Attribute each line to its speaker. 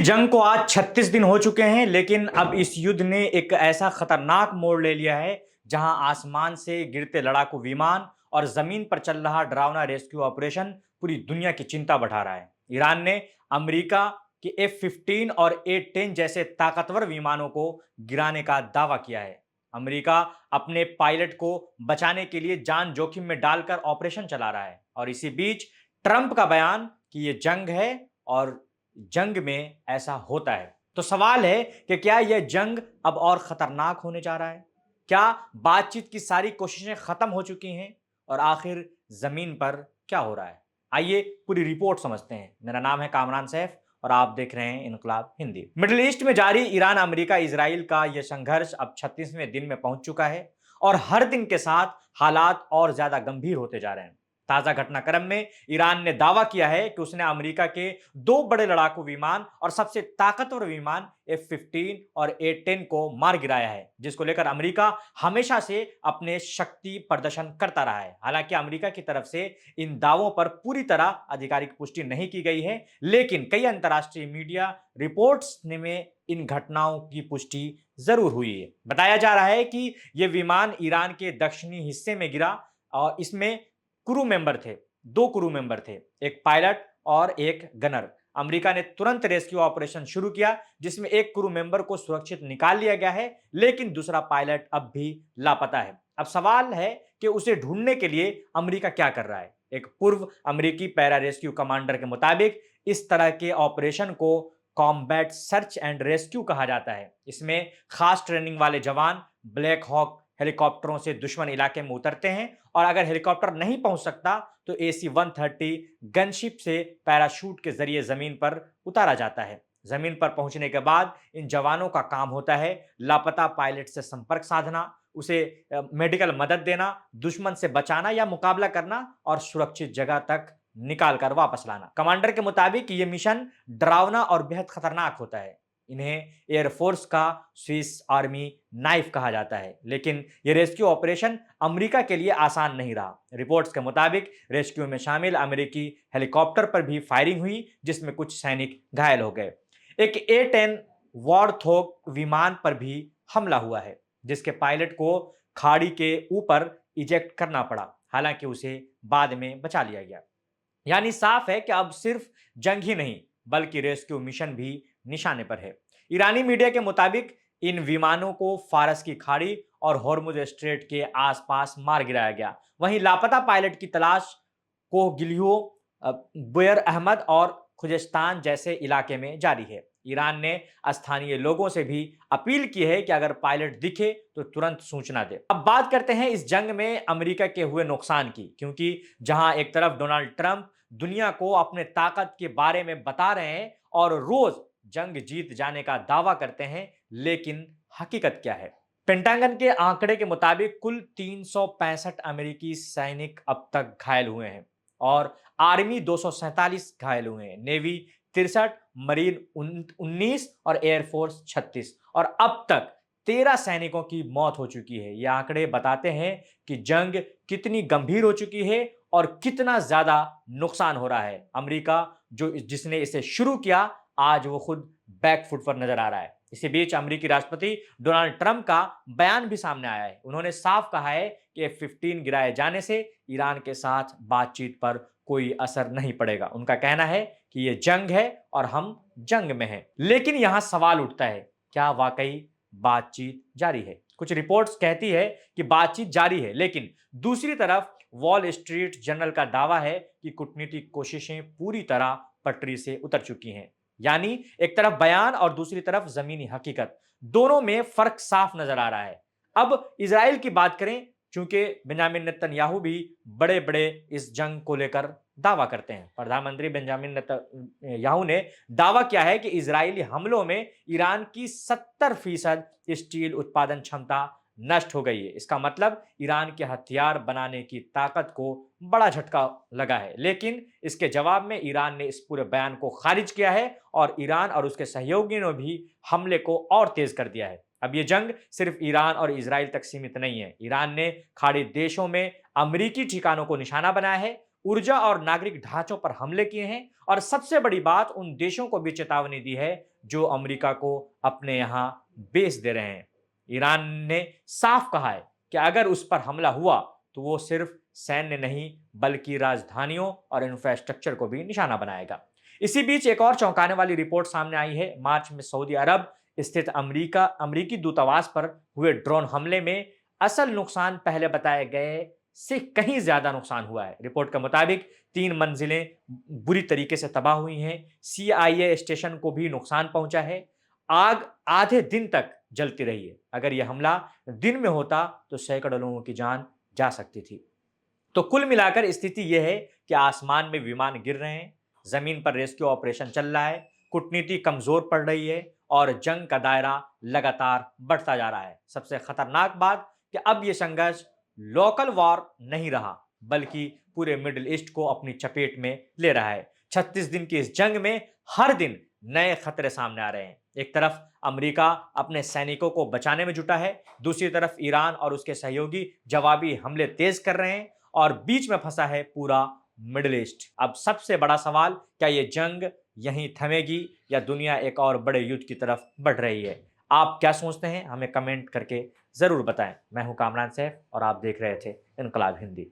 Speaker 1: जंग को आज 36 दिन हो चुके हैं, लेकिन अब इस युद्ध ने एक ऐसा खतरनाक मोड़ ले लिया है जहां आसमान से गिरते लड़ाकू विमान और जमीन पर चल रहा डरावना रेस्क्यू ऑपरेशन पूरी दुनिया की चिंता बढ़ा रहा है। ईरान ने अमेरिका के F-15 और A-10 जैसे ताकतवर विमानों को गिराने का दावा किया है। अमेरिका अपने पायलट को बचाने के लिए जान जोखिम में डालकर ऑपरेशन चला रहा है और इसी बीच ट्रंप का बयान कि यह जंग है और जंग में ऐसा होता है। तो सवाल है कि क्या यह जंग अब और खतरनाक होने जा रहा है? क्या बातचीत की सारी कोशिशें खत्म हो चुकी हैं और आखिर जमीन पर क्या हो रहा है? आइए पूरी रिपोर्ट समझते हैं। मेरा नाम है कामरान सैफ और आप देख रहे हैं इनकलाब हिंदी। मिडिल ईस्ट में जारी ईरान अमेरिका इजराइल का यह संघर्ष अब 36वें दिन में पहुंच चुका है और हर दिन के साथ हालात और ज्यादा गंभीर होते जा रहे हैं। ताजा घटनाक्रम में ईरान ने दावा किया है कि उसने अमेरिका के दो बड़े लड़ाकू विमान और सबसे ताकतवर विमान F-15 और A-10 को मार गिराया है, जिसको लेकर अमेरिका हमेशा से अपने शक्ति प्रदर्शन करता रहा है। हालांकि अमेरिका की तरफ से इन दावों पर पूरी तरह आधिकारिक पुष्टि नहीं की गई है, लेकिन कई अंतर्राष्ट्रीय मीडिया रिपोर्ट्स में इन घटनाओं की पुष्टि जरूर हुई है। बताया जा रहा है कि यह विमान ईरान के दक्षिणी हिस्से में गिरा और इसमें क्रू मेंबर थे, दो क्रू मेंबर थे, एक पायलट और एक गनर। अमेरिका ने तुरंत रेस्क्यू ऑपरेशन शुरू किया, जिसमें एक क्रू मेंबर को सुरक्षित निकाल लिया गया है, लेकिन दूसरा पायलट अब भी लापता है। अब सवाल है कि उसे ढूंढने के लिए अमेरिका क्या कर रहा है। एक पूर्व अमेरिकी पैरा रेस्क्यू कमांडर के मुताबिक इस तरह के ऑपरेशन को कॉम्बैट सर्च एंड रेस्क्यू कहा जाता है। इसमें खास ट्रेनिंग वाले जवान ब्लैक हॉक हेलीकॉप्टरों से दुश्मन इलाके में उतरते हैं और अगर हेलीकॉप्टर नहीं पहुंच सकता तो AC-130 गनशिप से पैराशूट के जरिए जमीन पर उतारा जाता है। जमीन पर पहुंचने के बाद इन जवानों का काम होता है लापता पायलट से संपर्क साधना, उसे मेडिकल मदद देना, दुश्मन से बचाना या मुकाबला करना और सुरक्षित जगह तक निकाल कर वापस लाना। कमांडर के मुताबिक यह मिशन डरावना और बेहद खतरनाक होता है। इन्हें एयरफोर्स का स्विस आर्मी नाइफ कहा जाता है, लेकिन यह रेस्क्यू ऑपरेशन अमेरिका के लिए आसान नहीं रहा। रिपोर्ट्स के मुताबिक रेस्क्यू में शामिल अमेरिकी हेलीकॉप्टर पर भी फायरिंग हुई, जिसमें कुछ सैनिक घायल हो गए। एक A-10 वॉरथॉग विमान पर भी हमला हुआ है, जिसके पायलट को खाड़ी के ऊपर इजेक्ट करना पड़ा, हालांकि उसे बाद में बचा लिया गया। यानी साफ है कि अब सिर्फ जंग ही नहीं बल्कि रेस्क्यू मिशन भी निशाने पर है। ईरानी मीडिया के मुताबिक इन विमानों को फारस की खाड़ी और हॉर्मुज स्ट्रेट के आसपास मार गिराया गया। वहीं लापता पायलट की तलाश कोहगिलियो, बुयर अहमद और खुजेस्तान जैसे इलाके में जारी है। ईरान ने स्थानीय लोगों से भी अपील की है कि अगर पायलट दिखे तो तुरंत सूचना दे। अब बात करते हैं इस जंग में अमेरिका के हुए नुकसान की, क्योंकि जहां एक तरफ डोनाल्ड ट्रंप दुनिया को अपने ताकत के बारे में बता रहे हैं और रोज जंग जीत जाने का दावा करते हैं, लेकिन हकीकत क्या है? पेंटागन के आंकड़े के मुताबिक कुल 365 अमेरिकी सैनिक अब तक घायल हुए हैं और आर्मी 247 घायल हुए हैं, नेवी 63, मरीन 19 और एयरफोर्स 36 और अब तक 13 सैनिकों की मौत हो चुकी है। ये आंकड़े बताते हैं कि जंग कितनी गंभीर हो चुकी है और कितना ज्यादा नुकसान हो रहा है। अमेरिका जिसने इसे शुरू किया, आज वो खुद बैकफुट पर नजर आ रहा है। इसी बीच अमेरिकी राष्ट्रपति डोनाल्ड ट्रंप का बयान भी सामने आया है। उन्होंने साफ कहा है कि F-15 गिराए जाने से ईरान के साथ बातचीत पर कोई असर नहीं पड़ेगा। उनका कहना है कि यह जंग है और हम जंग में हैं। लेकिन यहां सवाल उठता है, क्या वाकई बातचीत जारी है? कुछ रिपोर्ट्स कहती है कि बातचीत जारी है, लेकिन दूसरी तरफ वॉल स्ट्रीट जर्नल का दावा है कि कूटनीतिक कोशिशें पूरी तरह पटरी से उतर चुकी हैं। यानी एक तरफ बयान और दूसरी तरफ जमीनी हकीकत, दोनों में फर्क साफ नजर आ रहा है। अब इजराइल की बात करें, चूंकि बेंजामिन नेतन्याहू भी बड़े बड़े इस जंग को लेकर दावा करते हैं। प्रधानमंत्री बेंजामिन नेतन्याहू ने दावा किया है कि इजरायली हमलों में ईरान की 70% स्टील उत्पादन क्षमता नष्ट हो गई है। इसका मतलब ईरान के हथियार बनाने की ताकत को बड़ा झटका लगा है। लेकिन इसके जवाब में ईरान ने इस पूरे बयान को खारिज किया है और ईरान और उसके सहयोगियों ने भी हमले को और तेज कर दिया है। अब यह जंग सिर्फ ईरान और इजराइल तक सीमित नहीं है। ईरान ने खाड़ी देशों में अमेरिकी ठिकानों को निशाना बनाया है। ऊर्जा और नागरिक ढांचों पर हमले किए हैं और सबसे बड़ी बात उन देशों को भी चेतावनी दी है जो अमेरिका को अपने यहां बेस दे रहे हैं। ईरान ने साफ कहा है कि अगर उस पर हमला हुआ तो वो सिर्फ सैन्य नहीं बल्कि राजधानियों और इंफ्रास्ट्रक्चर को भी निशाना बनाएगा। इसी बीच एक और चौंकाने वाली रिपोर्ट सामने आई है। मार्च में सऊदी अरब स्थित अमरीकी दूतावास पर हुए ड्रोन हमले में असल नुकसान पहले बताए गए से कहीं ज्यादा नुकसान हुआ है। रिपोर्ट के मुताबिक 3 मंजिलें बुरी तरीके से तबाह हुई हैं। CIA स्टेशन को भी नुकसान पहुंचा है। आग आधे दिन तक जलती रही है। अगर यह हमला दिन में होता तो सैकड़ों लोगों की जान जा सकती थी। तो कुल मिलाकर स्थिति यह है कि आसमान में विमान गिर रहे हैं, जमीन पर रेस्क्यू ऑपरेशन चल रहा है, कूटनीति कमजोर पड़ रही है और जंग का दायरा लगातार बढ़ता जा रहा है। सबसे खतरनाक बात कि अब यह संघर्ष लोकल वॉर नहीं रहा बल्कि पूरे मिडिल ईस्ट को अपनी चपेट में ले रहा है। 36 दिन की इस जंग में हर दिन नए खतरे सामने आ रहे हैं। एक तरफ अमेरिका अपने सैनिकों को बचाने में जुटा है, दूसरी तरफ ईरान और उसके सहयोगी जवाबी हमले तेज कर रहे हैं और बीच में फंसा है पूरा मिडिल ईस्ट। अब सबसे बड़ा सवाल, क्या ये जंग यहीं थमेगी या दुनिया एक और बड़े युद्ध की तरफ बढ़ रही है? आप क्या सोचते हैं? हमें कमेंट करके जरूर बताएं। मैं हूं कामरान सैफ और आप देख रहे थे इनकलाब हिंदी।